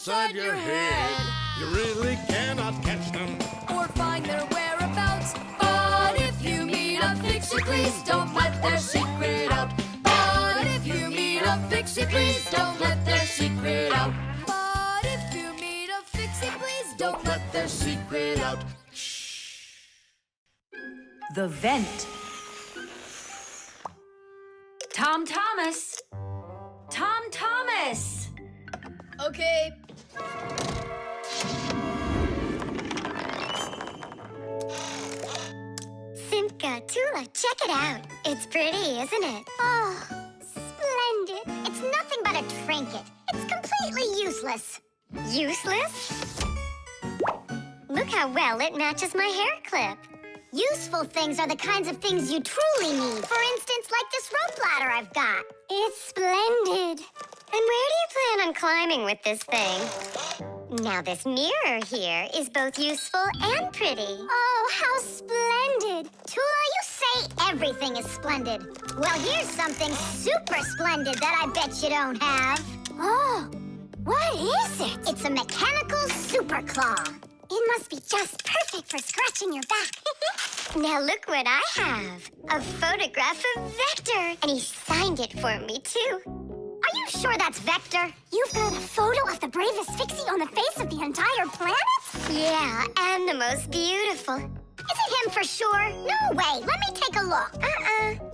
inside your head. You really cannot catch them or find their whereabouts. But if you meet a Fixie, please don't let their secret out. But if you meet a Fixie, please don't let their secret out. But if you meet a Fixie, please don't let their secret out. The vent. Tom Thomas. Tom Thomas. Okay. Simka, Tula, check it out. It's pretty, isn't it? Oh, splendid. It's nothing but a trinket. It's completely useless. Useless? Look how well it matches my hair clip. Useful things are the kinds of things you truly need. For instance, like this rope ladder I've got. It's splendid. And where do you plan on climbing with this thing? Now this mirror here is both useful and pretty. Oh, how splendid. Tula, you say everything is splendid. Well, here's something super splendid that I bet you don't have. Oh, what is it? It's a mechanical super claw. It must be just perfect for scratching your back. Now look what I have. A photograph of Vector. And he signed it for me, too. Are you sure that's Vector? You've got a photo of the bravest Fixie on the face of the entire planet? Yeah, and the most beautiful. Is it him for sure? No way. Let me take a look.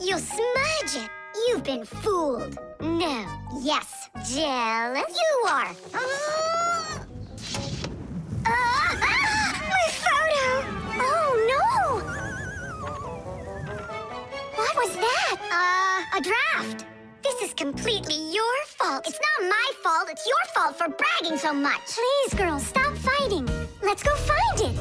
You'll smudge it. You've been fooled. No. Yes. Jealous? You are. My photo! Oh, no! What was that? A draft. This is completely your fault. It's not my fault. It's your fault for bragging so much. Please, girls, stop fighting. Let's go find it.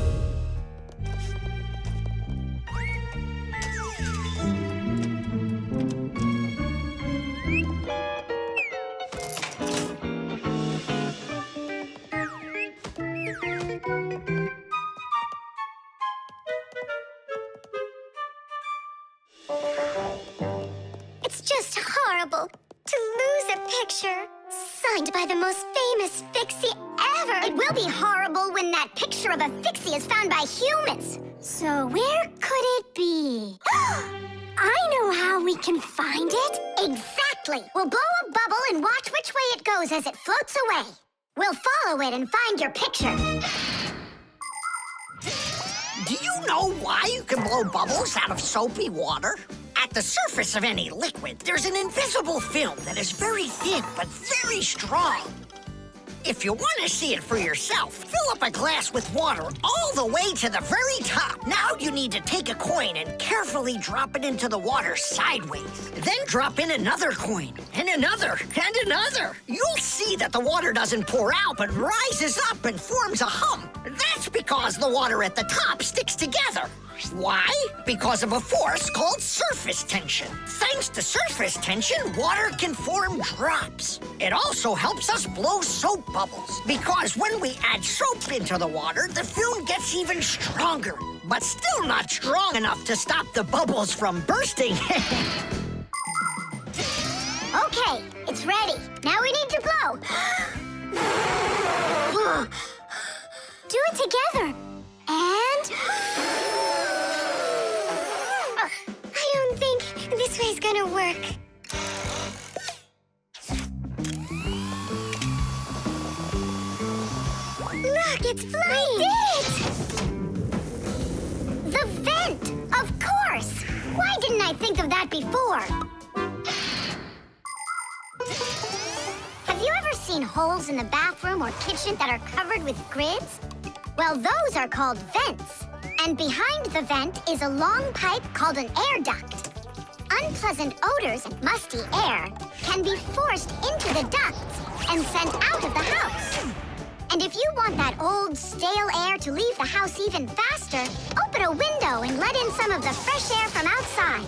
It's just horrible to lose a picture signed by the most famous Fixie ever. It will be horrible when that picture of a Fixie is found by humans. So where could it be? I know how we can find it. Exactly. We'll blow a bubble and watch which way it goes as it floats away. We'll follow it and find your picture. Do you know why you can blow bubbles out of soapy water? At the surface of any liquid, there's an invisible film that is very thin but very strong. If you want to see it for yourself, fill up a glass with water all the way to the very top. Now you need to take a coin and carefully drop it into the water sideways. Then drop in another coin, and another, and another. You'll see that the water doesn't pour out, but rises up and forms a hump. That's because the water at the top sticks together. Why? Because of a force called surface tension. Thanks to surface tension, water can form drops. It also helps us blow soap bubbles, because when we add soap into the water, the film gets even stronger, but still not strong enough to stop the bubbles from bursting. Okay, it's ready. Now we need to blow. Do it together. And... I don't think this way's gonna work. Look, it's flying! We did it! The vent! Of course! Why didn't I think of that before? Have you ever seen holes in the bathroom or kitchen that are covered with grids? Well, those are called vents. And behind the vent is a long pipe called an air duct. Unpleasant odors and musty air can be forced into the ducts and sent out of the house. And if you want that old, stale air to leave the house even faster, open a window and let in some of the fresh air from outside.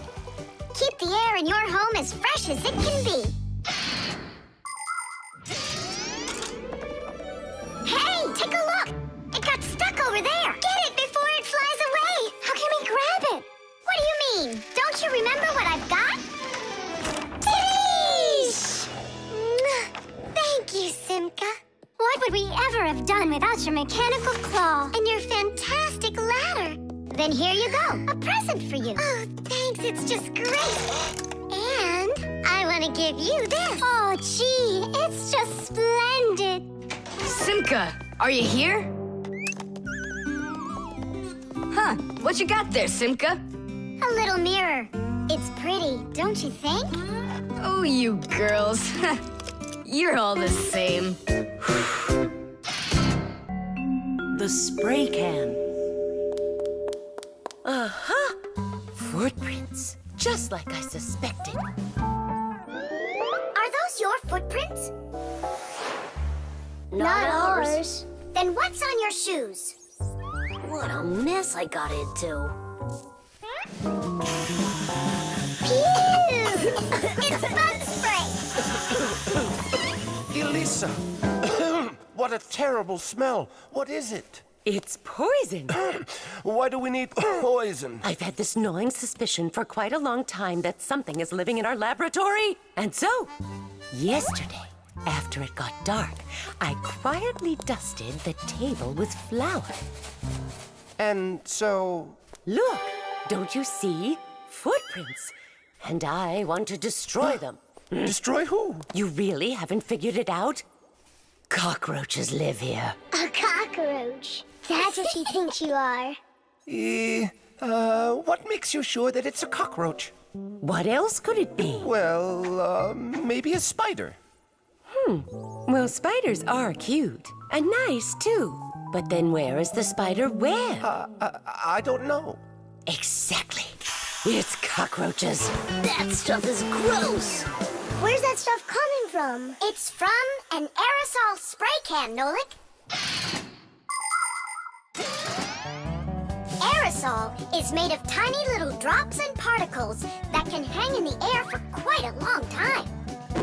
Keep the air in your home as fresh as it can be. Hey, take a look! It got stuck over there! Get it before it flies away! How can we grab it? What do you mean? Don't you remember what I've got? Titties! Thank you, Simka. What would we your mechanical claw and your fantastic ladder. Then here you go, a present for you. Oh, thanks, it's just great. And I want to give you this. Oh, gee, it's just splendid. Simka, are you here? Huh, what you got there, Simka? A little mirror. It's pretty, don't you think? Oh, you girls. You're all the same. The spray can. Uh-huh. Footprints, just like I suspected. Are those your footprints? Not ours. Then what's on your shoes? What a mess I got into. Pew! It's bug spray! Elisa! What a terrible smell. What is it? It's poison. Why do we need poison? I've had this gnawing suspicion for quite a long time that something is living in our laboratory. And so, yesterday, after it got dark, I quietly dusted the table with flour. And so... Look, don't you see? Footprints. And I want to destroy them. Destroy who? You really haven't figured it out? Cockroaches live here. A cockroach. That's what you think you are. What makes you sure that it's a cockroach? What else could it be? Well, maybe a spider. Well, spiders are cute. And nice, too. But then where is the spider web? I don't know. Exactly. It's cockroaches. That stuff is gross. Where's that stuff coming from? It's from an aerosol spray can, Nolik. Aerosol is made of tiny little drops and particles that can hang in the air for quite a long time.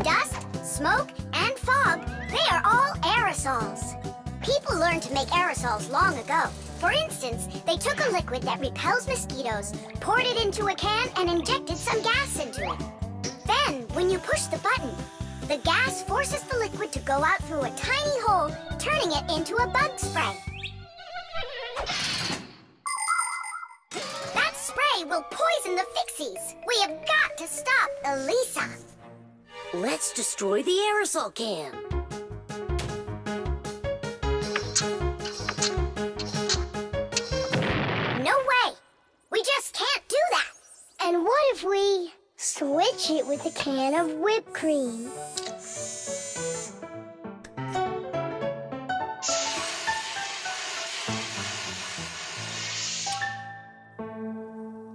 Dust, smoke, and fog, they are all aerosols. People learned to make aerosols long ago. For instance, they took a liquid that repels mosquitoes, poured it into a can, and injected some gas into it. Then, when you push the button, the gas forces the liquid to go out through a tiny hole, turning it into a bug spray. That spray will poison the Fixies. We have got to stop Elisa. Let's destroy the aerosol can. No way! We just can't do that! And what if we switch it with a can of whipped cream?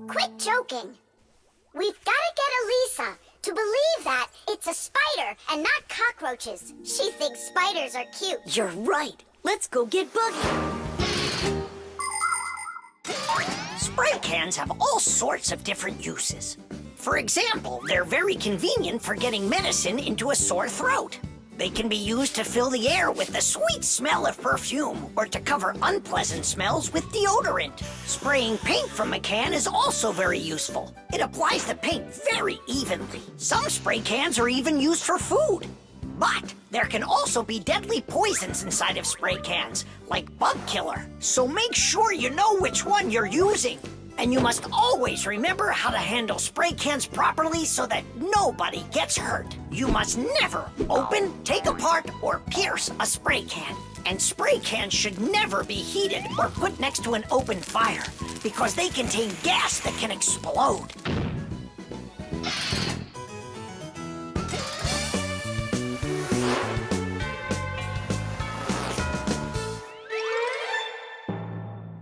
Quit joking. We've got to get Elisa to believe that it's a spider and not cockroaches. She thinks spiders are cute. You're right. Let's go get Buggy. Spray cans have all sorts of different uses. For example, they're very convenient for getting medicine into a sore throat. They can be used to fill the air with the sweet smell of perfume or to cover unpleasant smells with deodorant. Spraying paint from a can is also very useful. It applies the paint very evenly. Some spray cans are even used for food. But there can also be deadly poisons inside of spray cans, like bug killer. So make sure you know which one you're using. And you must always remember how to handle spray cans properly so that nobody gets hurt. You must never open, take apart, or pierce a spray can. And spray cans should never be heated or put next to an open fire because they contain gas that can explode.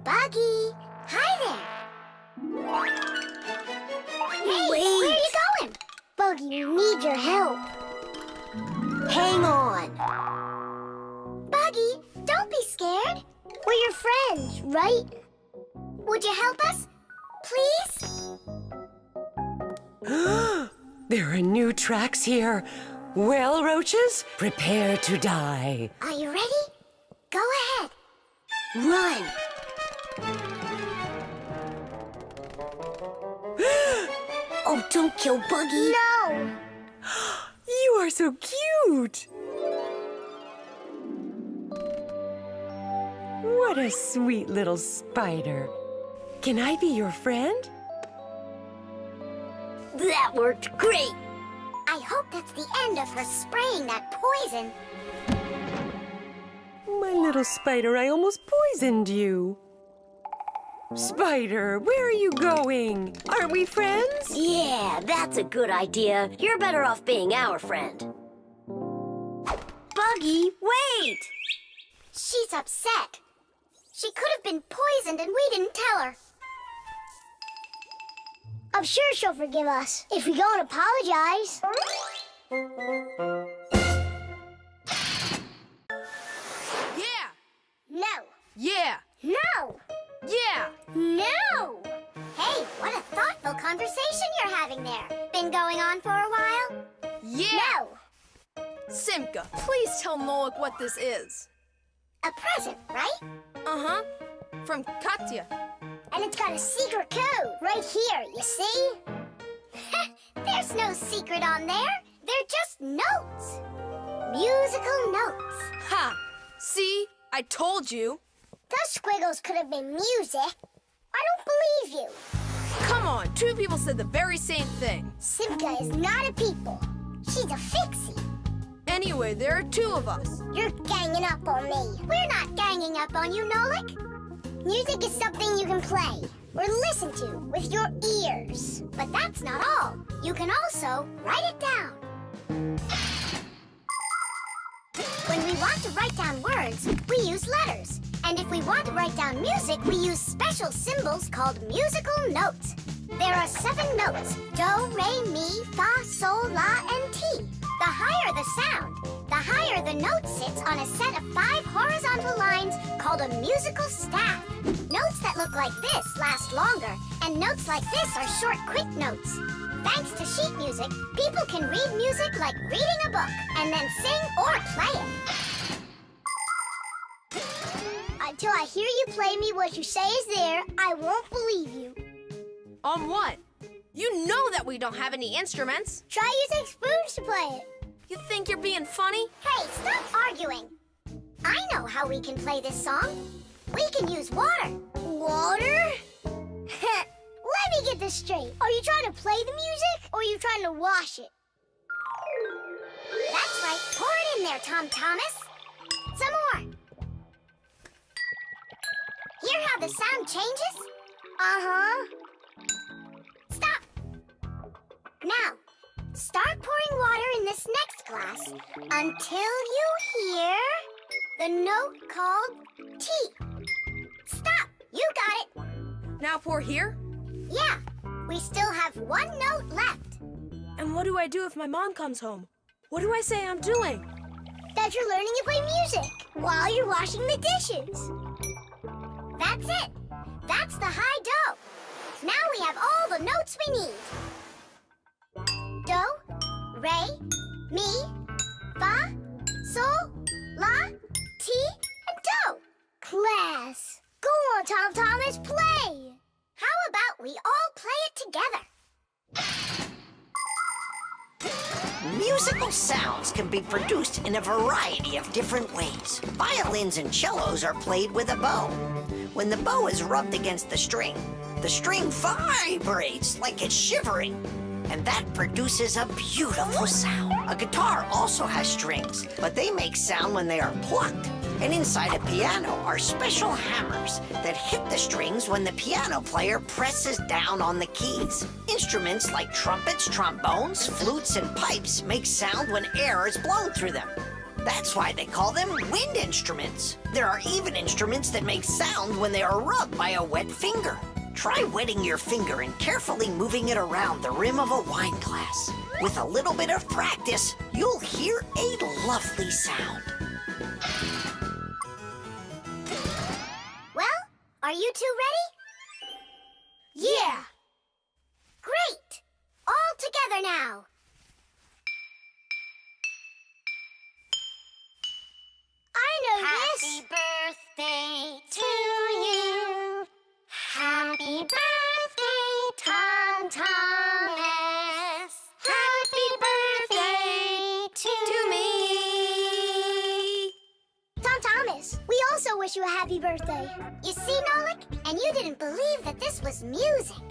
Buggy, hi there. Hey, Wait. where are you going? Buggy, we need your help. Hang on. Buggy, don't be scared. We're your friends, right? Would you help us? Please? There are new tracks here. Well, roaches, prepare to die. Are you ready? Go ahead. Run! Oh, don't kill Buggy. No! You are so cute. What a sweet little spider. Can I be your friend? That worked great. I hope that's the end of her spraying that poison. My little spider, I almost poisoned you. Spider, where are you going? Aren't we friends? Yeah, that's a good idea. You're better off being our friend. Buggy, wait! She's upset. She could have been poisoned and we didn't tell her. I'm sure she'll forgive us if we go and apologize. Yeah! No. Yeah! No. Yeah! No. Hey, what a thoughtful conversation you're having there. Been going on for a while? Yeah! No. Simka, please tell Nolik what this is. A present, right? Uh-huh. From Katya. And it's got a secret code right here, you see? There's no secret on there. They're just notes. Musical notes. Ha! See? I told you. Those squiggles could have been music. I don't believe you. Come on, two people said the very same thing. Simka is not a people. She's a Fixie. Anyway, there are two of us. You're ganging up on me. We're not ganging up on you, Nolik. Music is something you can play or listen to with your ears. But that's not all. You can also write it down. When we want to write down words, we use letters. And if we want to write down music, we use special symbols called musical notes. There are 7 notes: do, re, mi, fa, sol, la, and ti. The higher the sound, the higher the note sits on a set of 5 horizontal lines called a musical staff. Notes that look like this last longer, and notes like this are short, quick notes. Thanks to sheet music, people can read music like reading a book, and then sing or play it. Until I hear you play me what you say is there, I won't believe you. On what? You know that we don't have any instruments. Try using spoons to play it. You think you're being funny? Hey, stop arguing. I know how we can play this song. We can use water. Water? Let me get this straight. Are you trying to play the music, or are you trying to wash it? That's right. Pour it in there, Tom Thomas. Some more. Hear how the sound changes? Uh-huh. Stop. Now, start pouring water in this next glass until you hear the note called T. Stop. You got it. Now pour here? Yeah. We still have 1 note left. And what do I do if my mom comes home? What do I say I'm doing? That you're learning to play music while you're washing the dishes. That's it. That's the high do. Now we have all the notes we need. Do, re, mi, fa, sol, la, ti, and do. Class. Go on, Tom Thomas, play. How about we all play it together? Musical sounds can be produced in a variety of different ways. Violins and cellos are played with a bow. When the bow is rubbed against the string vibrates like it's shivering, and that produces a beautiful sound. A guitar also has strings, but they make sound when they are plucked. And inside a piano are special hammers that hit the strings when the piano player presses down on the keys. Instruments like trumpets, trombones, flutes, and pipes make sound when air is blown through them. That's why they call them wind instruments. There are even instruments that make sound when they are rubbed by a wet finger. Try wetting your finger and carefully moving it around the rim of a wine glass. With a little bit of practice, you'll hear a lovely sound. Well, are you two ready? Yeah. Great. All together now. I know this. Happy birthday to you. Happy birthday, Tom Thomas. Happy birthday to me. Tom Thomas, we also wish you a happy birthday. You see, Nolik? And you didn't believe that this was music.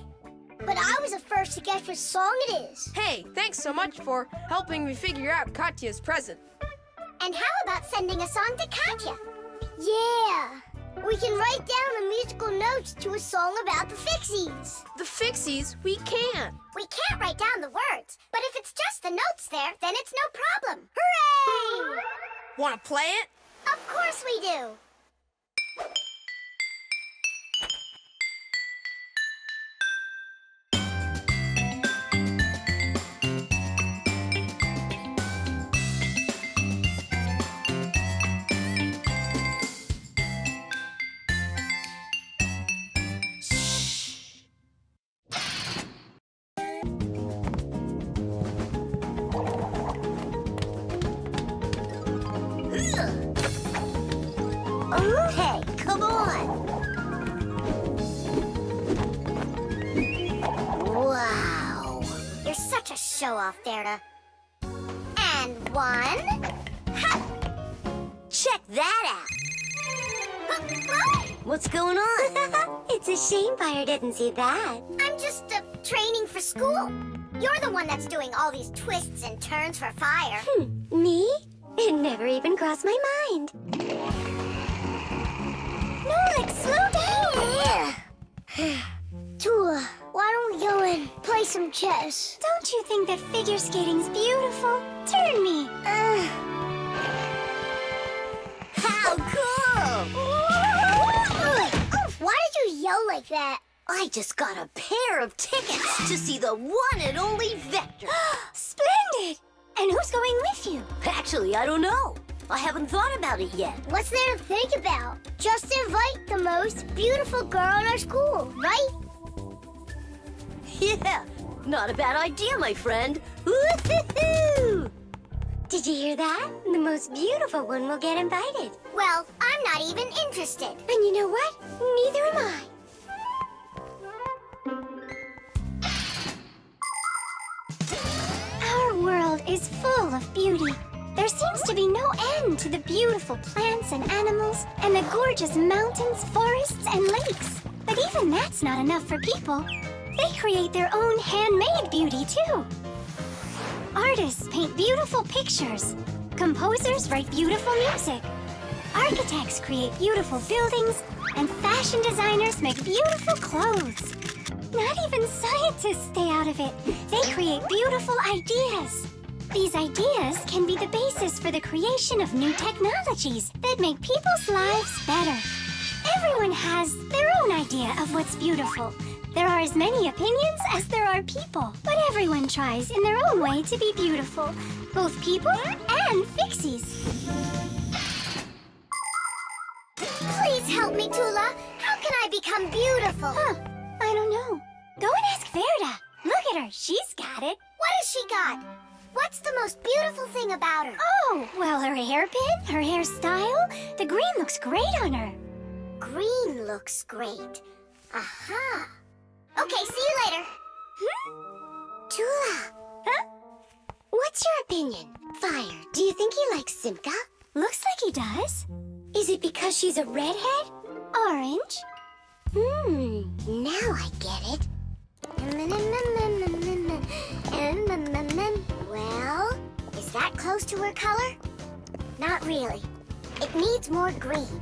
But I was the first to guess what song it is. Hey, thanks so much for helping me figure out Katya's present. And how about sending a song to Katya? Yeah. We can write down the musical notes to a song about the Fixies. The Fixies? We can't. We can't write down the words, but if it's just the notes there, then it's no problem. Hooray! Want to play it? Of course we do. Okay, come on. Wow. You're such a show-off, Verda. And one. Ha! Check that out. What's going on? It's a shame Fire didn't see that. I'm just training for school. You're the one that's doing all these twists and turns for Fire. Me? It never even crossed my mind. Nolik, slow down! Tula, why don't we go and play some chess? Don't you think that figure skating's beautiful? Turn me. How cool! Why did you yell like that? I just got a pair of tickets to see the one and only Vector. Splendid! And who's going with you? Actually, I don't know. I haven't thought about it yet. What's there to think about? Just invite the most beautiful girl in our school, right? Yeah, not a bad idea, my friend. Woo-hoo-hoo! Did you hear that? The most beautiful one will get invited. Well, I'm not even interested. And you know what? Neither am I. Our world is full of beauty. There seems to be no end to the beautiful plants and animals, and the gorgeous mountains, forests, and lakes. But even that's not enough for people. They create their own handmade beauty, too. Artists paint beautiful pictures. Composers write beautiful music. Architects create beautiful buildings, and fashion designers make beautiful clothes. Not even scientists stay out of it. They create beautiful ideas. These ideas can be the basis for the creation of new technologies that make people's lives better. Everyone has their own idea of what's beautiful. There are as many opinions as there are people, but everyone tries in their own way to be beautiful, both people and Fixies. Please help me, Tula. How can I become beautiful? I don't know. Go and ask Verda. Look at her. She's got it. What has she got? What's the most beautiful thing about her? Oh, well, her hairpin, her hairstyle. The green looks great on her. Green looks great. Aha. Okay, see you later. Tula. Huh? What's your opinion? Fire, do you think he likes Simka? Looks like he does. Is it because she's a redhead? Orange? Now I get it. Well, is that close to her color? Not really. It needs more green.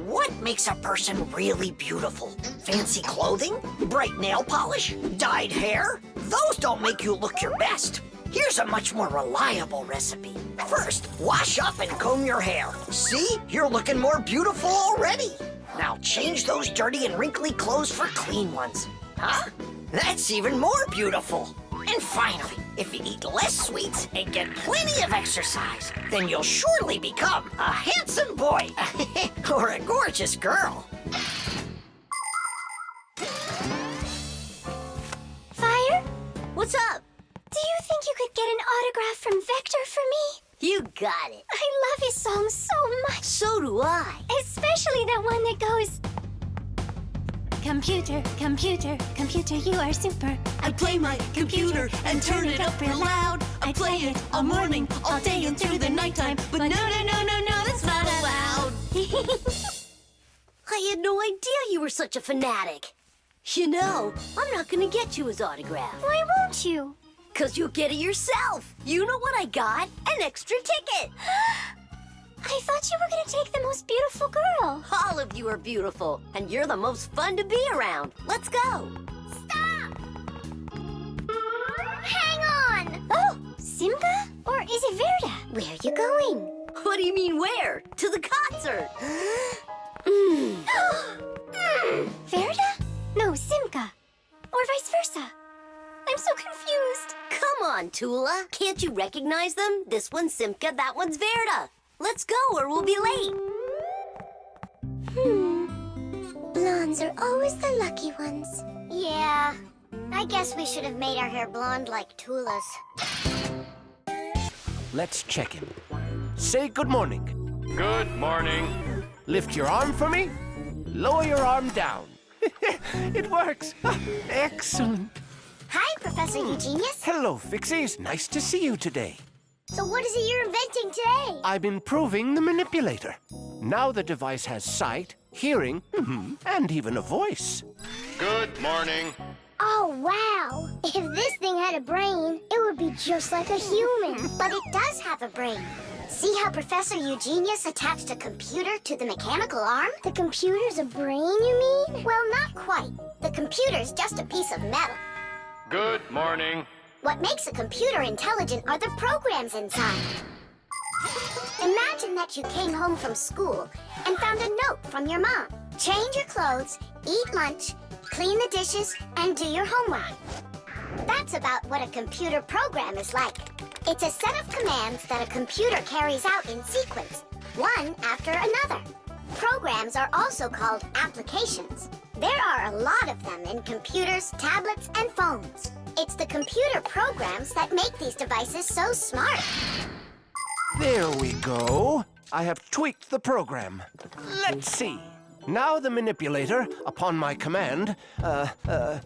What makes a person really beautiful? Fancy clothing? Bright nail polish? Dyed hair? Those don't make you look your best. Here's a much more reliable recipe. First, wash up and comb your hair. See? You're looking more beautiful already. Now change those dirty and wrinkly clothes for clean ones. Huh? That's even more beautiful. And finally, if you eat less sweets and get plenty of exercise, then you'll surely become a handsome boy or a gorgeous girl. Fire? What's up? Do you think you could get an autograph from Vector for me? You got it. I love his song so much. So do I. Especially that one that goes... Computer, computer, computer, you are super. I play my computer and turn it up real loud. I play it all morning, all day, and through the nighttime. But no, that's not allowed. I had no idea you were such a fanatic. You know, I'm not gonna get you his autograph. Why won't you? 'Cause you'll get it yourself. You know what I got? An extra ticket. I thought you were gonna take the most beautiful girl. All of you are beautiful, and you're the most fun to be around. Let's go. Stop! Hang on! Oh, Simka? Or is it Verda? Where are you going? What do you mean where? To the concert. Verda? No, Simka. Or vice versa. I'm so confused. Come on, Tula. Can't you recognize them? This one's Simka, that one's Verda. Let's go or we'll be late. Blondes are always the lucky ones. Yeah. I guess we should have made our hair blonde like Tula's. Let's check in. Say good morning. Good morning. Lift your arm for me. Lower your arm down. It works. Excellent. Hi, Professor Eugenius. Hello, Fixies. Nice to see you today. So what is it you're inventing today? I'm improving the manipulator. Now the device has sight, hearing, and even a voice. Good morning. Oh, wow. If this thing had a brain, it would be just like a human. But it does have a brain. See how Professor Eugenius attached a computer to the mechanical arm? The computer's a brain, you mean? Well, not quite. The computer's just a piece of metal. Good morning. What makes a computer intelligent are the programs inside. Imagine that you came home from school and found a note from your mom. Change your clothes, eat lunch, clean the dishes, and do your homework. That's about what a computer program is like. It's a set of commands that a computer carries out in sequence, one after another. Programs are also called applications. There are a lot of them in computers, tablets, and phones. It's the computer programs that make these devices so smart. There we go. I have tweaked the program. Let's see. Now the manipulator, upon my command,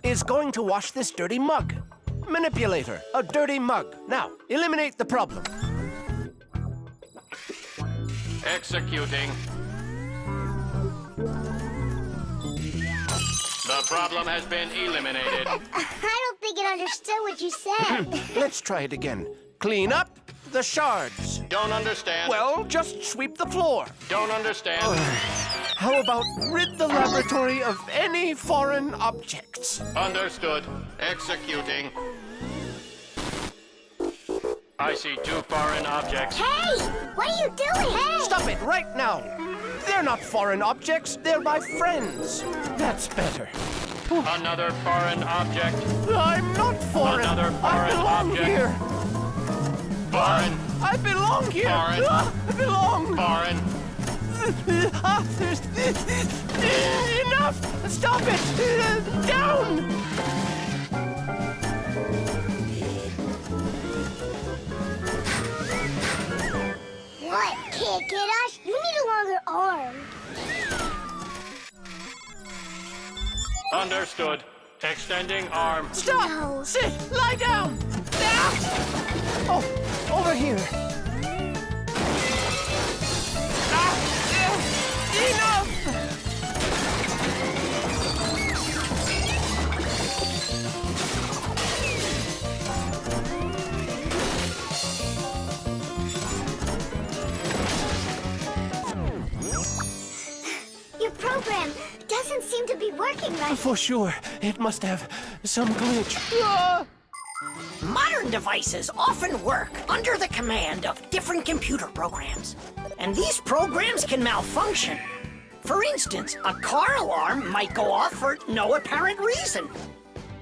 is going to wash this dirty mug. Manipulator, a dirty mug. Now, eliminate the problem. Executing. The problem has been eliminated. I don't think it understood what you said. Let's try it again. Clean up the shards. Don't understand. Well, just sweep the floor. Don't understand. How about rid the laboratory of any foreign objects? Understood. Executing. I see 2 foreign objects. Hey! What are you doing? Hey! Stop it right now. They're not foreign objects. They're my friends. That's better. Another foreign object. I'm not foreign. Another I foreign belong object. here. Foreign. I belong here. Foreign. I belong. Foreign. Enough! Stop it! Down! What? Can't get us? You need a longer arm. Understood. Extending arm. Stop! No. Sit! Lie down! Ah! Oh, over here. Enough! Your program doesn't seem to be working right. For sure, it must have some glitch. Ah! Modern devices often work under the command of different computer programs. And these programs can malfunction. For instance, a car alarm might go off for no apparent reason.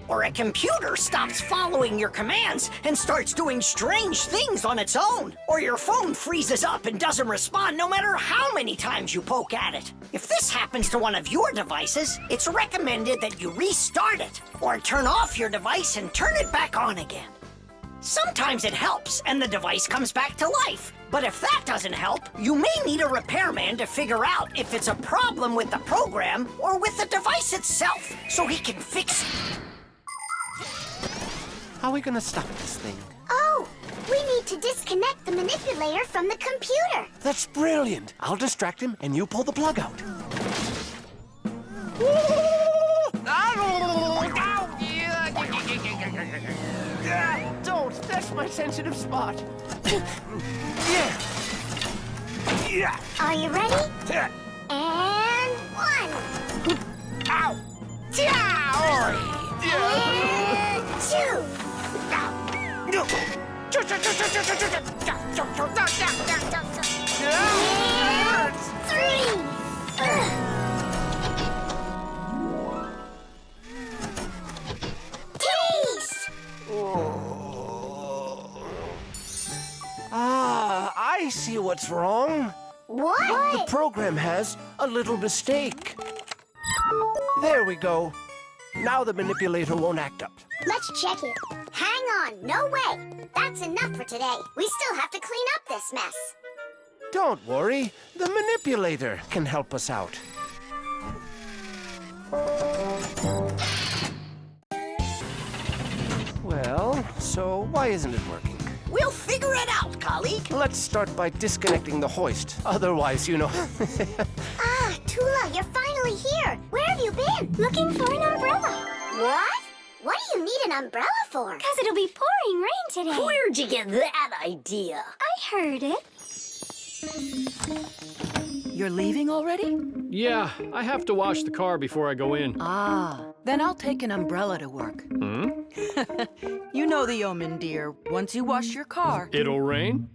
Or a computer stops following your commands and starts doing strange things on its own. Or your phone freezes up and doesn't respond no matter how many times you poke at it. If this happens to one of your devices, it's recommended that you restart it or turn off your device and turn it back on again. Sometimes it helps and the device comes back to life. But if that doesn't help, you may need a repairman to figure out if it's a problem with the program or with the device itself so he can fix it. How are we gonna stop this thing? Oh, We need to disconnect the manipulator from the computer. That's brilliant. I'll distract him and you pull the plug out. Don't. That's my sensitive spot. Yeah. Yeah. Are you ready? And 1. Ow. And 2. And 3. Taste! Ah, I see what's wrong. What? The program has a little mistake. There we go. Now the manipulator won't act up. Let's check it. Hang on, no way. That's enough for today. We still have to clean up this mess. Don't worry. The manipulator can help us out. Well, so why isn't it working? We'll figure it out, colleague. Let's start by disconnecting the hoist. Otherwise, you know... Ah, Tula, you're finally here. Where have you been? Looking for an umbrella. What? What do you need an umbrella for? Because it'll be pouring rain today. Where'd you get that idea? I heard it. You're leaving already? Yeah, I have to wash the car before I go in. Ah, then I'll take an umbrella to work. You know the omen, dear. Once you wash your car. It'll rain?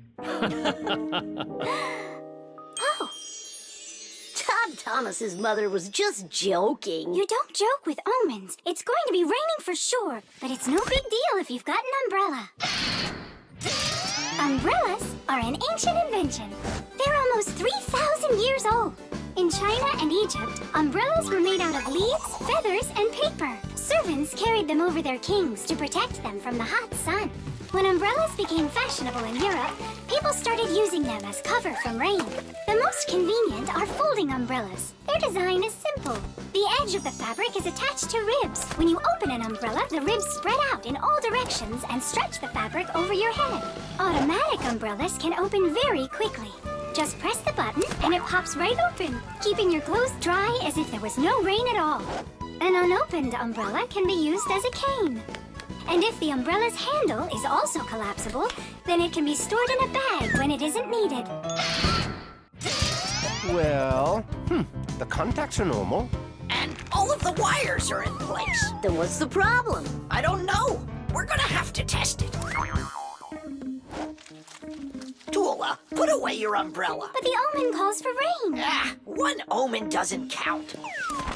Todd Thomas's mother was just joking. You don't joke with omens. It's going to be raining for sure, but it's no big deal if you've got an umbrella. Umbrellas are an ancient invention. They're almost 3,000 years old. In China and Egypt, umbrellas were made out of leaves, feathers, and paper. Servants carried them over their kings to protect them from the hot sun. When umbrellas became fashionable in Europe, people started using them as cover from rain. The most convenient are folding umbrellas. Their design is simple. The edge of the fabric is attached to ribs. When you open an umbrella, the ribs spread out in all directions and stretch the fabric over your head. Automatic umbrellas can open very quickly. Just press the button and it pops right open, keeping your clothes dry as if there was no rain at all. An unopened umbrella can be used as a cane. And if the umbrella's handle is also collapsible, then it can be stored in a bag when it isn't needed. Well, the contacts are normal. And all of the wires are in place. Then what's the problem? I don't know. We're gonna have to test it. Tula, put away your umbrella. But the omen calls for rain. Ah, one omen doesn't count.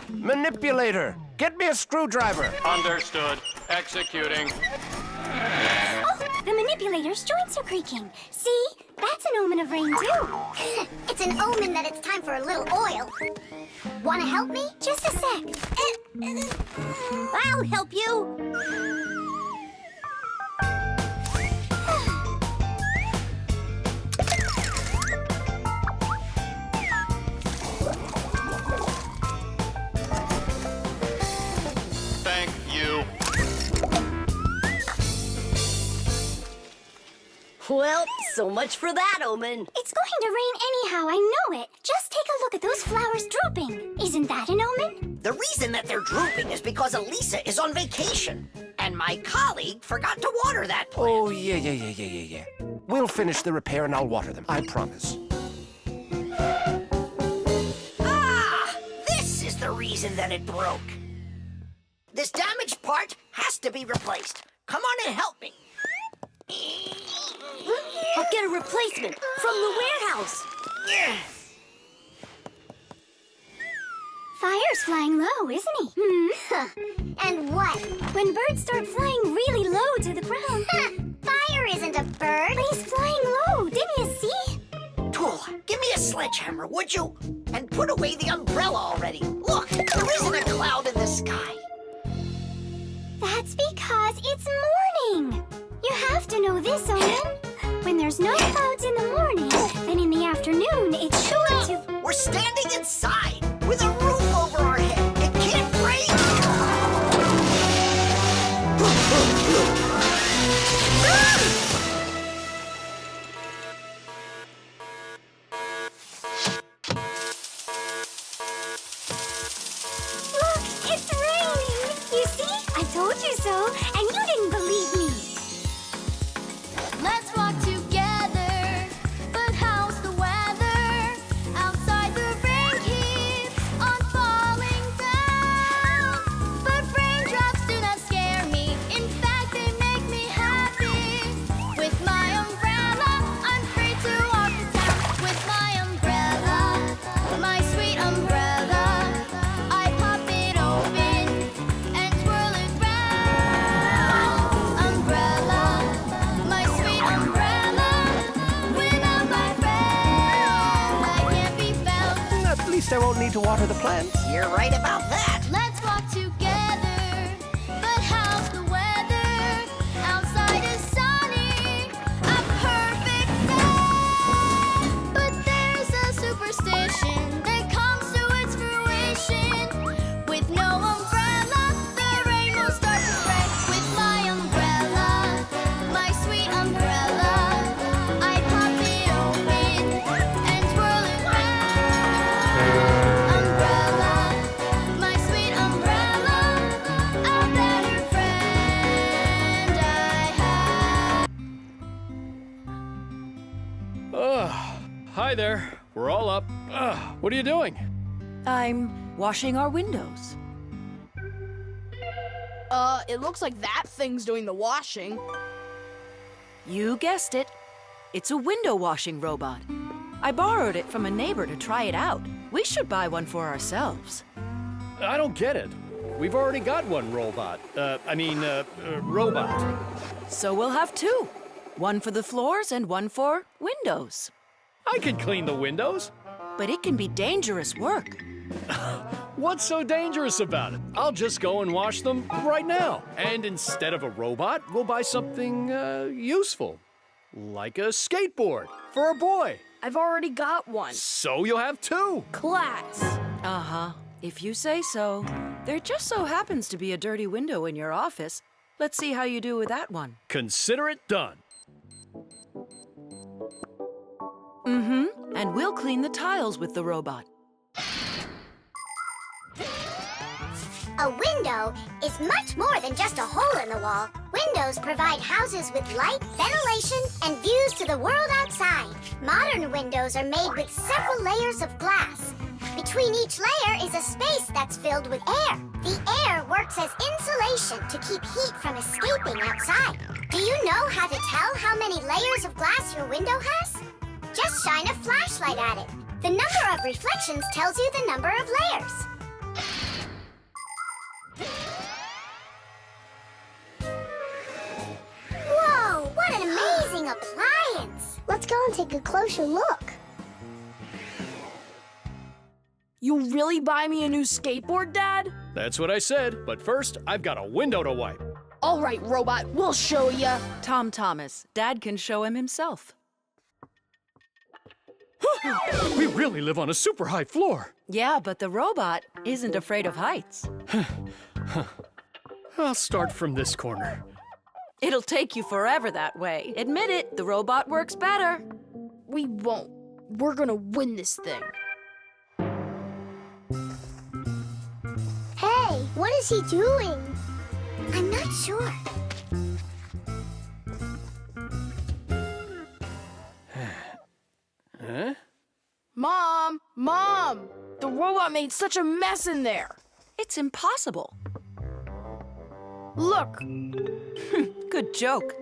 Manipulator, get me a screwdriver. Understood. Executing. Oh, the manipulator's joints are creaking. See? That's an omen of rain, too. It's an omen that it's time for a little oil. Want to help me? Just a sec. I'll help you. Thank you. Well, so much for that, omen. It's going to rain anyhow, I know it. Just take a look at those flowers drooping. Isn't that an omen? The reason that they're drooping is because Elisa is on vacation. And my colleague forgot to water that plant. Oh, yeah. We'll finish the repair and I'll water them, I promise. Ah! This is the reason that it broke. This damaged part has to be replaced. Come on and help me. I'll get a replacement from the warehouse. Fire's flying low, isn't he? And what? When birds start flying really low to the ground. Fire isn't a bird. But he's flying low, didn't you see? Tula, give me a sledgehammer, would you? And put away the umbrella already. Look, there isn't a cloud in the sky. That's because it's morning. You have to know this, Omen. When there's no clouds in the morning, then in the afternoon, it's sure to... We're standing inside with a roof over our head. It can't rain. so, and you didn't believe me. Let's walk together, but how's the weather? Outside the rain keeps on falling down. But raindrops do not scare me. In fact, they make me happy. With my umbrella, I'm free to walk the town. With my umbrella, my sweet umbrella, I pop it open and twirl it round. Umbrella, my sweet umbrella, without my friend, I can't be found. At least I won't need to water the plants. You're right about that. Let's walk together, but how's the weather? Outside is sunny, a perfect day. But there's a superstition that comes to its fruition. With no umbrella, the rain will start to spray. With my umbrella, my sweet umbrella, I pop it open and twirl it round. Umbrella, my sweet umbrella, a better friend I have. Hi there. We're all up. What are you doing? I'm washing our windows. It looks like that thing's doing the washing. You guessed it. It's a window washing robot. I borrowed it from a neighbor to try it out. We should buy one for ourselves. I don't get it. We've already got one robot. Robot. So we'll have two. One for the floors and one for windows. I can clean the windows. But it can be dangerous work. What's so dangerous about it? I'll just go and wash them right now. And instead of a robot, we'll buy something useful. Like a skateboard for a boy. I've already got one. So you'll have two. Class. Uh-huh. If you say so. There just so happens to be a dirty window in your office. Let's see how you do with that one. Consider it done. Mm-hmm. And we'll clean the tiles with the robot. A window is much more than just a hole in the wall. Windows provide houses with light, ventilation, and views to the world outside. Modern windows are made with several layers of glass. Between each layer is a space that's filled with air. The air works as insulation to keep heat from escaping outside. Do you know how to tell how many layers of glass your window has? Just shine a flashlight at it. The number of reflections tells you the number of layers. Whoa, what an amazing appliance! Let's go and take a closer look. You really buy me a new skateboard, Dad? That's what I said. But first, I've got a window to wipe. All right, robot, we'll show ya. Tom Thomas, Dad can show him himself. We really live on a super high floor. Yeah, but the robot isn't afraid of heights. I'll start from this corner. It'll take you forever that way. Admit it, the robot works better. We won't. We're gonna win this thing. Hey, what is he doing? I'm not sure. Huh? Mom! The robot made such a mess in there. It's impossible. Look, Good joke.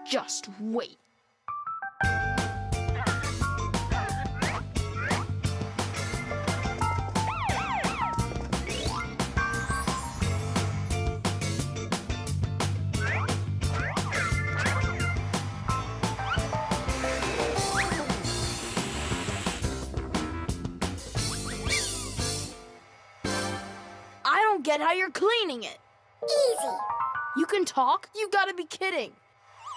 just wait. I don't get how you're cleaning it. Easy. You can talk? You gotta be kidding.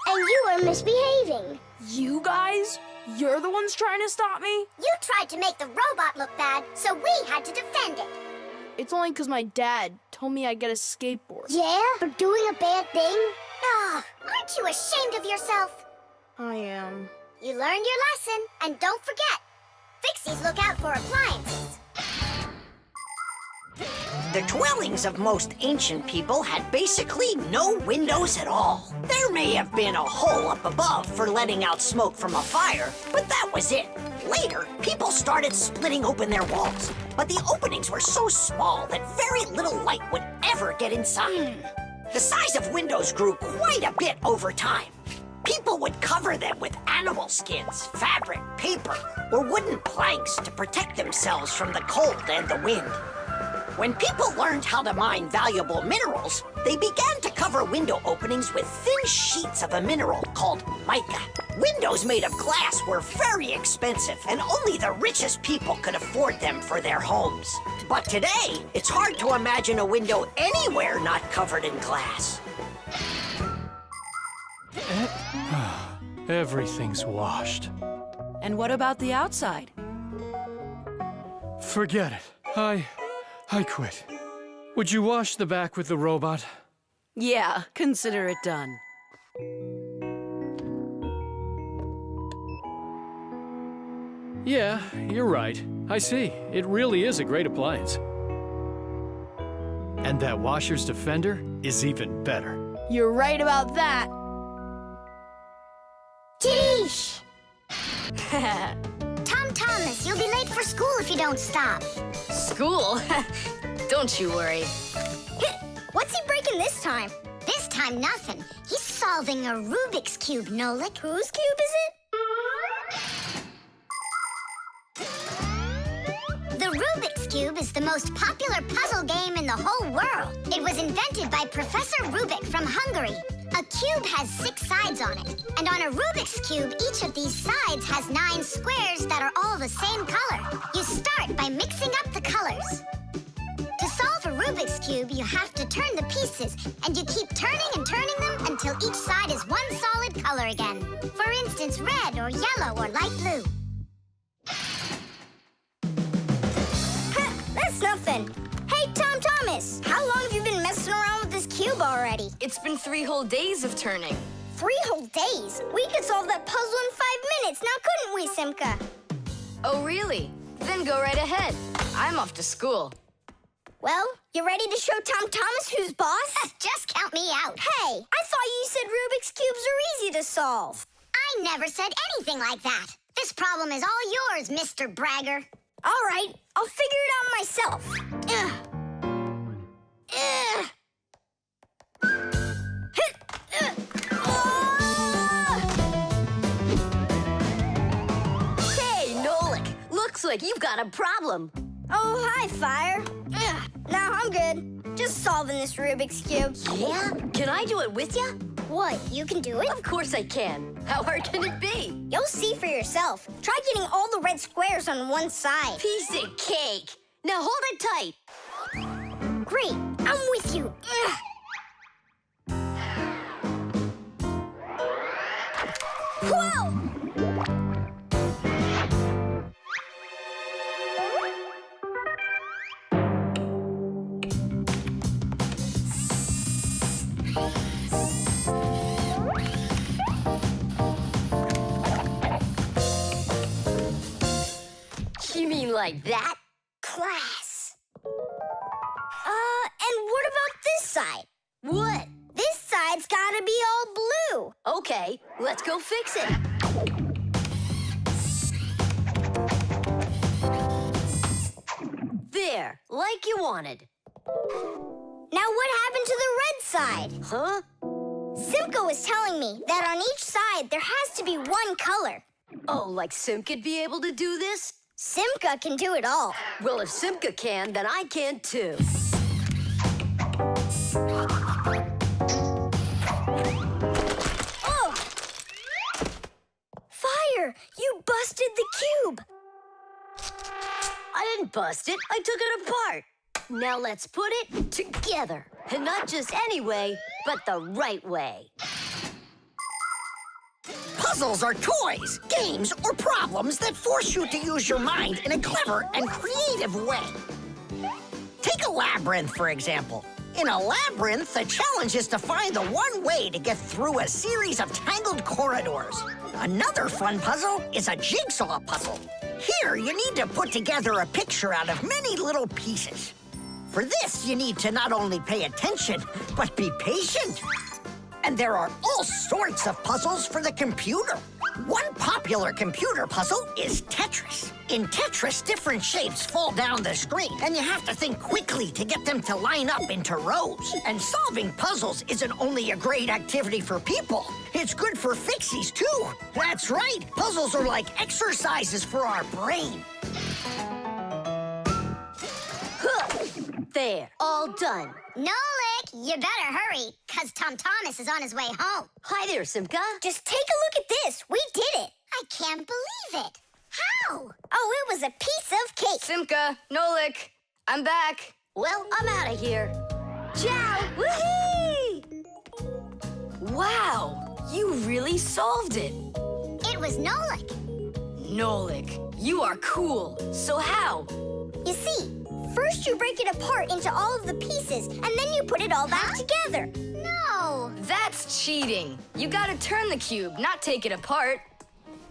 And you are misbehaving. You guys? You're the ones trying to stop me? You tried to make the robot look bad, so we had to defend it. It's only because my dad told me I'd get a skateboard. Yeah? For doing a bad thing? Ah, aren't you ashamed of yourself? I am. You learned your lesson, and don't forget, Fixies look out for appliances. The dwellings of most ancient people had basically no windows at all. There may have been a hole up above for letting out smoke from a fire, but that was it. Later, people started splitting open their walls, but the openings were so small that very little light would ever get inside. The size of windows grew quite a bit over time. People would cover them with animal skins, fabric, paper, or wooden planks to protect themselves from the cold and the wind. When people learned how to mine valuable minerals, they began to cover window openings with thin sheets of a mineral called mica. Windows made of glass were very expensive, and only the richest people could afford them for their homes. But today, it's hard to imagine a window anywhere not covered in glass. Everything's washed. And what about the outside? Forget it. I quit. Would you wash the back with the robot? Yeah, consider it done. Yeah, you're right. I see. It really is a great appliance. And that washer's defender is even better. You're right about that. Jeesh! Tom Thomas, you'll be late for school if you don't stop. School? Don't you worry. What's he breaking this time? This time, nothing. He's solving a Rubik's Cube, Nolik. Whose cube is it? The Rubik's Cube is the most popular puzzle game in the whole world. It was invented by Professor Rubik from Hungary. A cube has 6 sides on it. And on a Rubik's Cube, each of these sides has 9 squares that are all the same color. You start by mixing up the colors. To solve a Rubik's Cube, you have to turn the pieces, and you keep turning and turning them until each side is one solid color again. For instance, red or yellow or light blue. That's nothing. Hey, Tom Thomas, how long have you been messing around with this cube already? It's been 3 whole days of turning. 3 whole days? We could solve that puzzle in 5 minutes, now couldn't we, Simka? Oh, really? Then go right ahead. I'm off to school. Well, you ready to show Tom Thomas who's boss? Just count me out. Hey, I thought you said Rubik's Cubes are easy to solve. I never said anything like that. This problem is all yours, Mr. Bragger. All right, I'll figure it out myself. Hey, Nolik, looks like you've got a problem. Oh, hi, Fire. No, I'm good. Just solving this Rubik's Cube. Yeah? Can I do it with you? What, you can do it? Of course I can. How hard can it be? You'll see for yourself. Try getting all the red squares on one side. Piece of cake. Now hold it tight. Great, I'm with you. Whoa! You mean like that? Class. And what about this side? What? This side's gotta be all blue. Okay, let's go fix it. There, like you wanted. Now what happened to the red side? Huh? Simka was telling me that on each side there has to be one color. Oh, like Simka'd be able to do this? Simka can do it all. Well, if Simka can, then I can too. Oh! Fire! You busted the cube! I didn't bust it. I took it apart. Now let's put it together. And not just any way, but the right way. Puzzles are toys, games, or problems that force you to use your mind in a clever and creative way. Take a labyrinth, for example. In a labyrinth, the challenge is to find the one way to get through a series of tangled corridors. Another fun puzzle is a jigsaw puzzle. Here, you need to put together a picture out of many little pieces. For this, you need to not only pay attention, but be patient. And there are all sorts of puzzles for the computer. One popular computer puzzle is Tetris. In Tetris, different shapes fall down the screen, and you have to think quickly to get them to line up into rows. And solving puzzles isn't only a great activity for people, it's good for Fixies, too. That's right, puzzles are like exercises for our brain. There, all done. Nolik, you better hurry, because Tom Thomas is on his way home. Hi there, Simka. Just take a look at this. We did it. I can't believe it. How? Oh, it was a piece of cake. Simka, Nolik, I'm back. Well, I'm out of here. Ciao! Woohoo! Wow, you really solved it. It was Nolik. Nolik, you are cool. So how? You see, first you break it apart into all of the pieces, and then you put it all back together. No. That's cheating. You gotta turn the cube, not take it apart.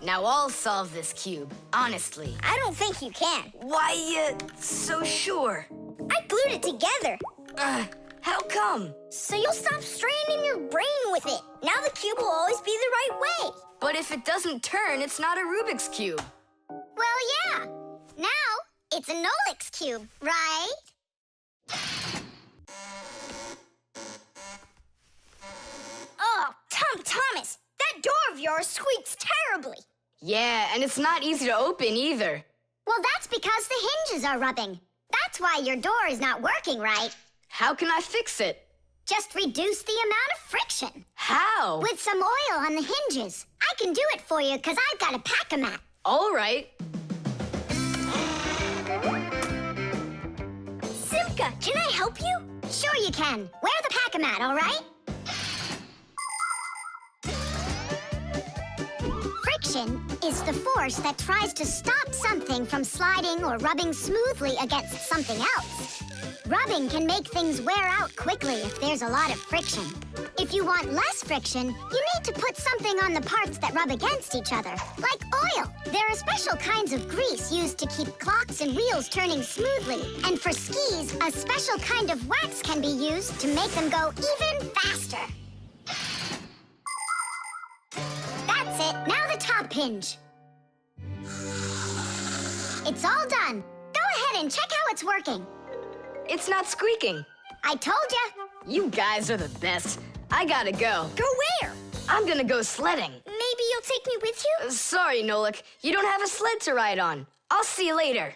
Now I'll solve this cube, honestly. I don't think you can. Why, so sure? I glued it together, How come? so you'll stop straining your brain with it. Now the cube will always be the right way. But if it doesn't turn, it's not a Rubik's Cube. Well, yeah. Now it's a Nolik's cube, right? Oh, Tom Thomas, that door of yours squeaks terribly. Yeah, and it's not easy to open either. Well, that's because the hinges are rubbing. That's why your door is not working right. How can I fix it? Just reduce the amount of friction. How? With some oil on the hinges. I can do it for you because I've got a pack-a-mat. All right. Simka, can I help you? Sure you can. Wear the pack-a-mat, all right? Friction is the force that tries to stop something from sliding or rubbing smoothly against something else. Rubbing can make things wear out quickly if there's a lot of friction. If you want less friction, you need to put something on the parts that rub against each other, like oil. There are special kinds of grease used to keep clocks and wheels turning smoothly. And for skis, a special kind of wax can be used to make them go even faster. That's it. Now the top hinge. It's all done. Go ahead and check how it's working. It's not squeaking. I told ya. You guys are the best. I gotta go. Go where? I'm gonna go sledding. Maybe you'll take me with you? Sorry, Nolik. You don't have a sled to ride on. I'll see you later.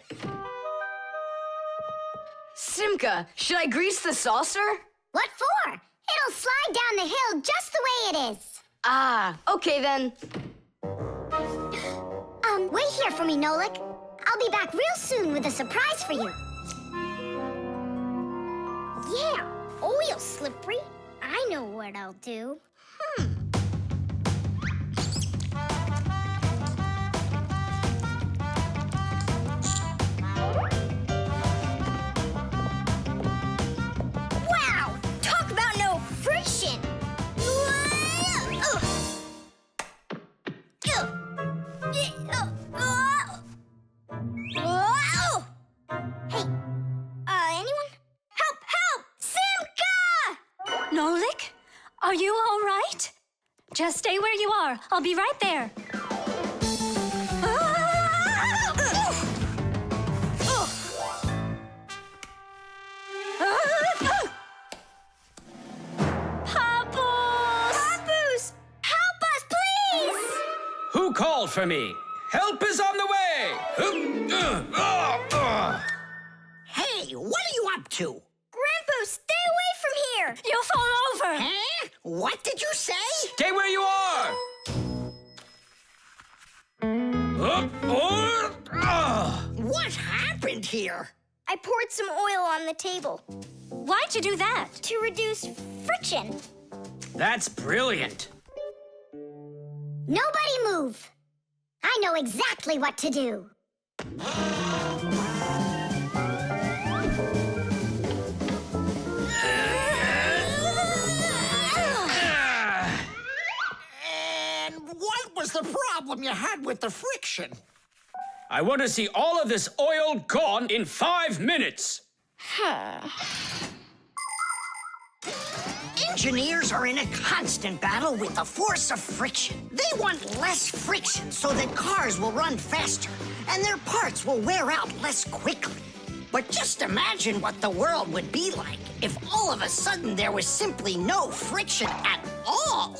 Simka, should I grease the saucer? What for? It'll slide down the hill just the way it is. Ah, okay then. Wait here for me, Nolik. I'll be back real soon with a surprise for you. Yeah, oil slippery. I know what I'll do. Wow! Talk about no friction! Hey, anyone? Help! Help! Simka! Nolik, are you all right? Just stay where you are. I'll be right there. Papoose! Help us, please! Who called for me? Help is on the way! Hey, what are you up to? Grandpa, stay away from here! You'll fall over. Huh? What did you say? Stay where you are! What happened here? I poured some oil on the table Why'd you do that? to reduce friction. That's brilliant. Nobody move! I know exactly what to do. And what was the problem you had with the friction? I want to see all of this oil gone in 5 minutes. Engineers are in a constant battle with the force of friction. They want less friction so that cars will run faster and their parts will wear out less quickly. But just imagine what the world would be like if all of a sudden there was simply no friction at all.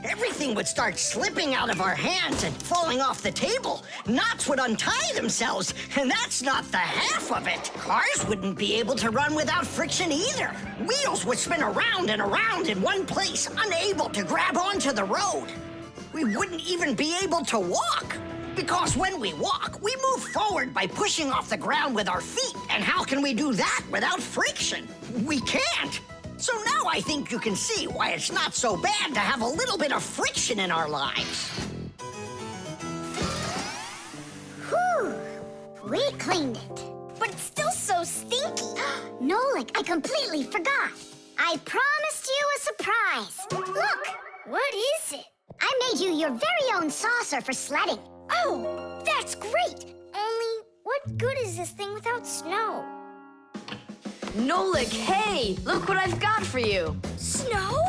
Everything would start slipping out of our hands and falling off the table. Knots would untie themselves, and that's not the half of it. Cars wouldn't be able to run without friction either. Wheels would spin around and around in one place, unable to grab onto the road. We wouldn't even be able to walk. Because when we walk, we move forward by pushing off the ground with our feet. And how can we do that without friction? We can't. So now I think you can see why it's not so bad to have a little bit of friction in our lives. Whew! We cleaned it. But it's still so stinky. Nolik, I completely forgot. I promised you a surprise. Look, what is it? I made you your very own saucer for sledding. Oh, that's great. Only, what good is this thing without snow? Nolik, hey! Look what I've got for you. Snow?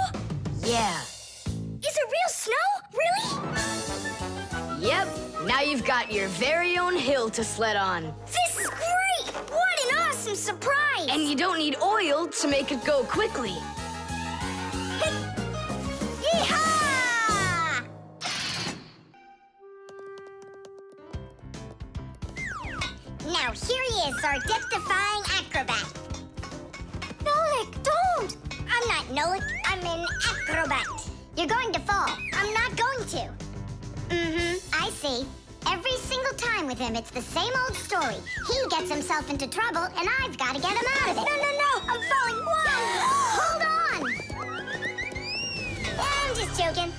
Yeah. Is it real snow? Really? Yep. Now you've got your very own hill to sled on. This is great! What an awesome surprise! And you don't need oil to make it go quickly. Yeehaw! Now here he is, our death-defying acrobat. Nolik, don't! I'm not Nolik, I'm an acrobat. You're going to fall. I'm not going to. I see. Every single time with him, it's the same old story. He gets himself into trouble, and I've got to get him out of it. No, I'm falling. Whoa! Hold on! I'm just joking.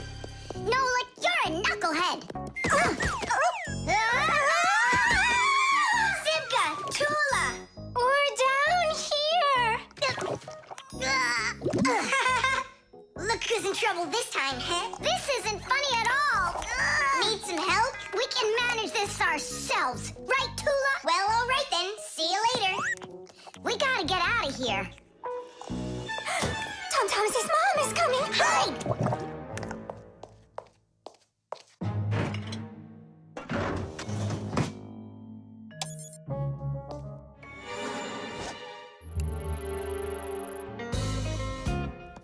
Nolik, you're a knucklehead. Simka, Tula, we're down here. Look who's in trouble this time, huh? This isn't funny at all. Need some help? We can manage this ourselves. Right, Tula? Well, all right then. See you later. We gotta get out of here. Tom Thomas's mom is coming. Hide!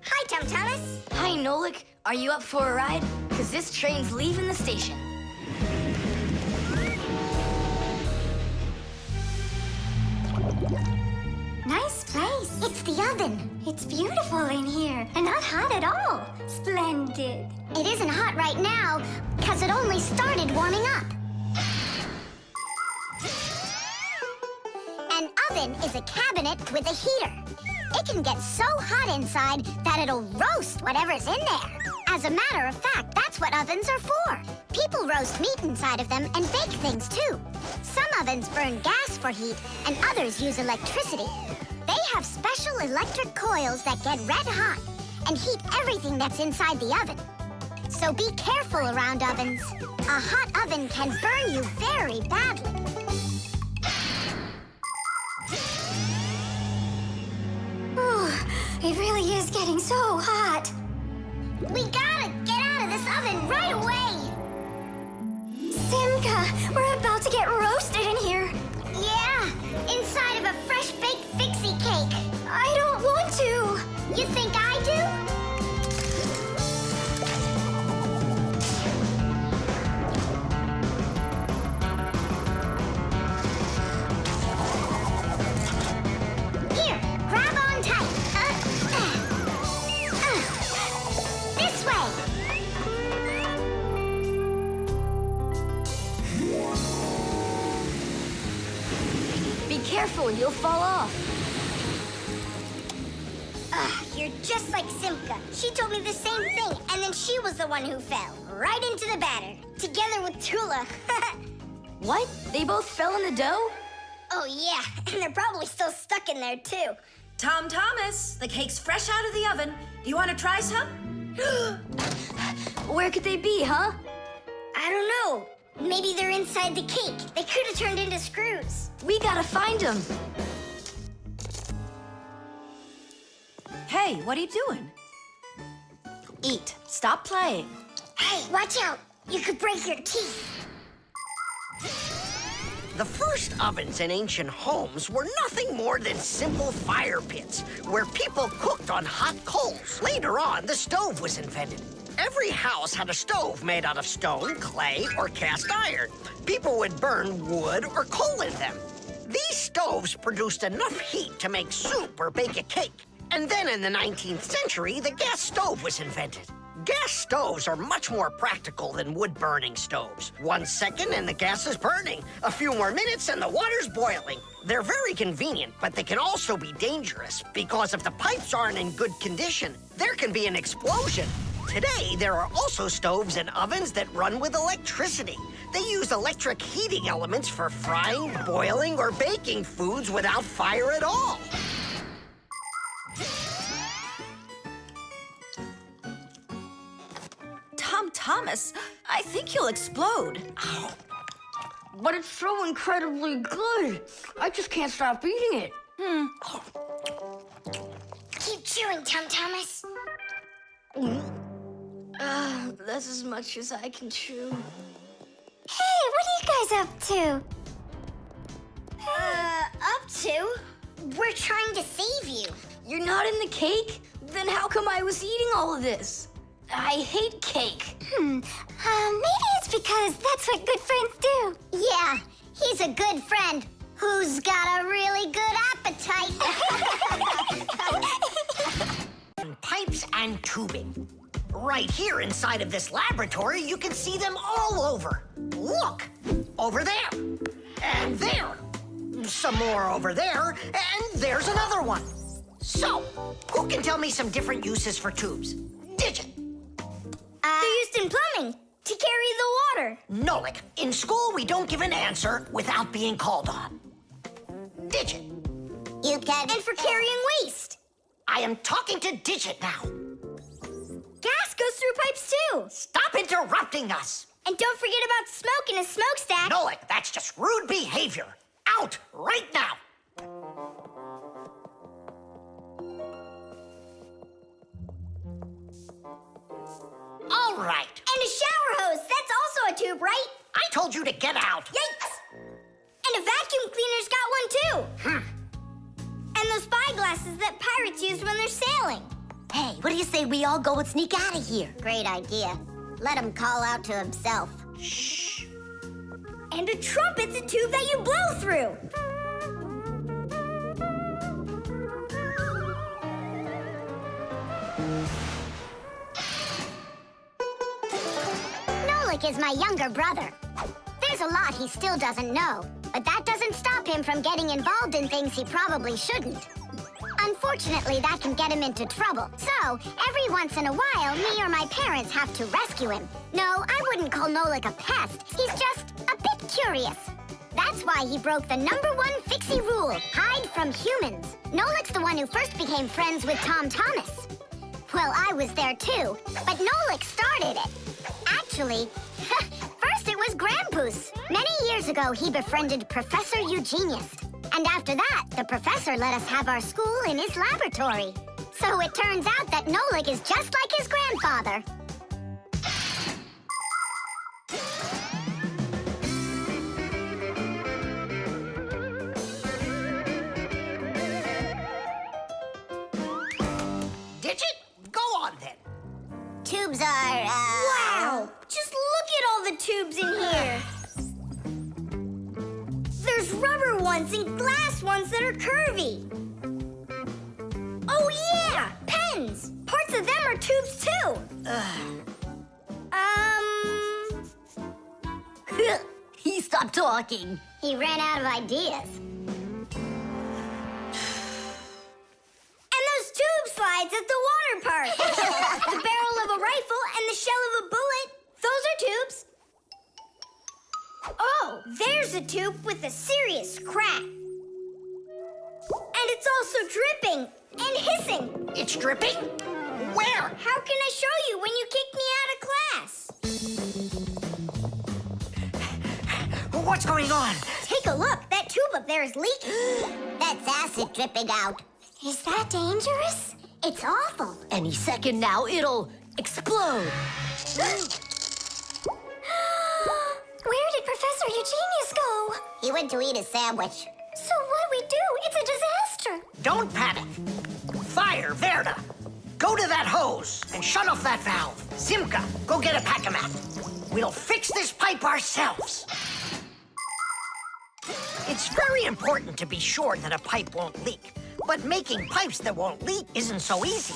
Hi, Tom Thomas. Hi, Nolik. Are you up for a ride? Because this train's leaving the station. Nice place. It's the oven. It's beautiful in here and not hot at all. Splendid. It isn't hot right now because it only started warming up. An oven is a cabinet with a heater. It can get so hot inside that it'll roast whatever's in there. As a matter of fact, that's what ovens are for. People roast meat inside of them and bake things too. Some ovens burn gas for heat and others use electricity. They have special electric coils that get red hot and heat everything that's inside the oven. So be careful around ovens. A hot oven can burn you very badly. It really is getting so hot. We gotta get out of this oven right away. Simka, we're about to get roasted in here. Yeah, inside of a fresh-baked Fixie cake. I don't want to. You think I do? Here, grab on tight. This way. Be careful, you'll fall off. You're just like Simka. She told me the same thing, and then she was the one who fell. Right into the batter. Together with Tula. What? They both fell in the dough? Oh, yeah. And they're probably still stuck in there, too. Tom Thomas, the cake's fresh out of the oven. Do you want to try some? Where could they be, huh? I don't know. Maybe they're inside the cake. They could have turned into screws. We gotta find them. Hey, what are you doing? Eat. Stop playing. Hey, watch out. You could break your teeth. The first ovens in ancient homes were nothing more than simple fire pits where people cooked on hot coals. Later on, the stove was invented. Every house had a stove made out of stone, clay, or cast iron. People would burn wood or coal in them. These stoves produced enough heat to make soup or bake a cake. And then in the 19th century, the gas stove was invented. Gas stoves are much more practical than wood-burning stoves. 1 second and the gas is burning. A few more minutes and the water's boiling. They're very convenient, but they can also be dangerous because if the pipes aren't in good condition, there can be an explosion. Today, there are also stoves and ovens that run with electricity. They use electric heating elements for frying, boiling, or baking foods without fire at all. Thomas, I think you'll explode. But it's so incredibly good. I just can't stop eating it. Keep chewing, Thomas. That's as much as I can chew. Hey, what are you guys up to? Up to? We're trying to save you. You're not in the cake? Then how come I was eating all of this? I hate cake. Maybe it's because that's what good friends do. Yeah, he's a good friend who's got a really good appetite. Pipes and tubing. Right here inside of this laboratory, you can see them all over. Look, over there, and there. Some more over there, and there's another one. So, who can tell me some different uses for tubes? Digit. They're used in plumbing to carry the water. Nolik, in school we don't give an answer without being called on. Digit. You can. And for carrying waste. I am talking to Digit now. Gas goes through pipes too. Stop interrupting us. And don't forget about smoke in a smokestack. Nolik, that's just rude behavior. Out right now. All right. And a shower hose. That's also a tube, right? I told you to get out. Yikes! And a vacuum cleaner's got one too. And those spyglasses that pirates use when they're sailing. Hey, what do you say we all go and sneak out of here? Great idea. Let him call out to himself. Shh. And a trumpet's a tube that you blow through. Nolik is my younger brother. There's a lot he still doesn't know, but that doesn't stop him from getting involved in things he probably shouldn't. Unfortunately, that can get him into trouble. So, every once in a while, me or my parents have to rescue him. No, I wouldn't call Nolik a pest. He's just a bit curious. That's why he broke the #1 Fixie rule, hide from humans. Nolik's the one who first became friends with Thomas. Well, I was there too, but Nolik started it. Actually, first it was Grandpoos. Many years ago, he befriended Professor Eugenius. And after that, the professor let us have our school in his laboratory. So it turns out that Nolik is just like his grandfather. Digit, go on then. Tubes are, Wow! Just look at all the tubes in here. There's rubber ones and glass ones that are curvy. Oh, yeah! Pens! Parts of them are tubes, too. He stopped talking. He ran out of ideas. And those tube slides at the water park. The barrel of a rifle and the shell of a bullet. Those are tubes. Oh, there's a tube with a serious crack. And it's also dripping and hissing. It's dripping? Where? How can I show you when you kicked me out of class? What's going on? Take a look. That tube up there is leaking. That's acid dripping out. Is that dangerous? It's awful. Any second now, it'll explode. Where did Professor Eugenius go? He went to eat a sandwich. So what do we do? It's a disaster. Don't panic. Fire, Verda. Go to that hose and shut off that valve. Simka, go get a pack-a-mat. We'll fix this pipe ourselves. It's very important to be sure that a pipe won't leak. But making pipes that won't leak isn't so easy.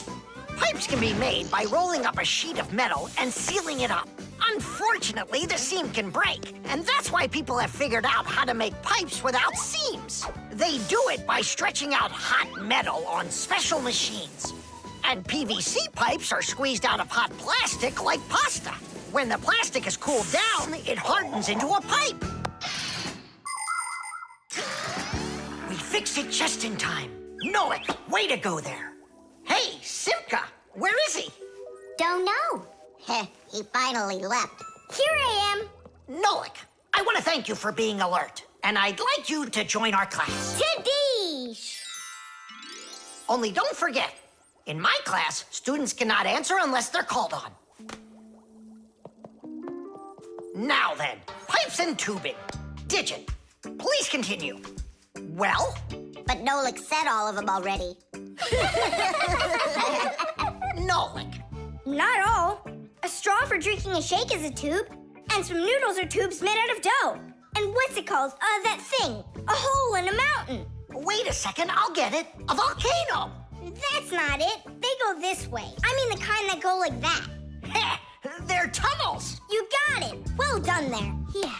Pipes can be made by rolling up a sheet of metal and sealing it up. Unfortunately, the seam can break, and that's why people have figured out how to make pipes without seams. They do it by stretching out hot metal on special machines. And PVC pipes are squeezed out of hot plastic like pasta. When the plastic is cooled down, it hardens into a pipe. We fixed it just in time. Nolik, way to go there. Hey, Simka, where is he? Don't know. Heh, he finally left. Here I am. Nolik, I want to thank you for being alert, and I'd like you to join our class. Tadish! Only don't forget, in my class, students cannot answer unless they're called on. Now then, pipes and tubing. Digit, please continue. Well? But Nolik said all of them already. Nolik. Not all. A straw for drinking a shake is a tube, and some noodles are tubes made out of dough. And what's it called? That thing. A hole in a mountain. Wait a second, I'll get it. A volcano. That's not it. They go this way. I mean the kind that go like that. Heh, they're tunnels. You got it. Well done there. Yeah.